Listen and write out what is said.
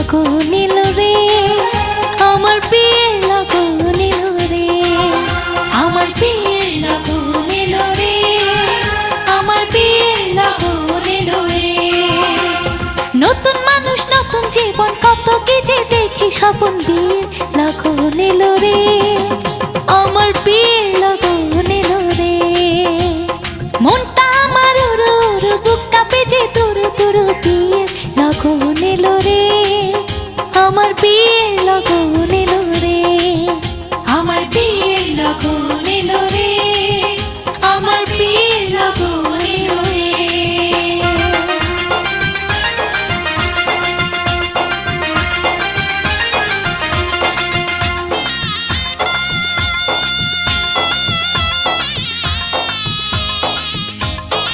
লগন এলো রে, আমার বিয়ের লগন এলো রে, আমার বিয়ের লগন এলো রে, আমার বিয়ের লগন এলো রে। নতুন মানুষ নতুন জীবন কত কি যে দেখি স্বপন, বিয়ের লগন এলো রে, আমার বিয়ের লগন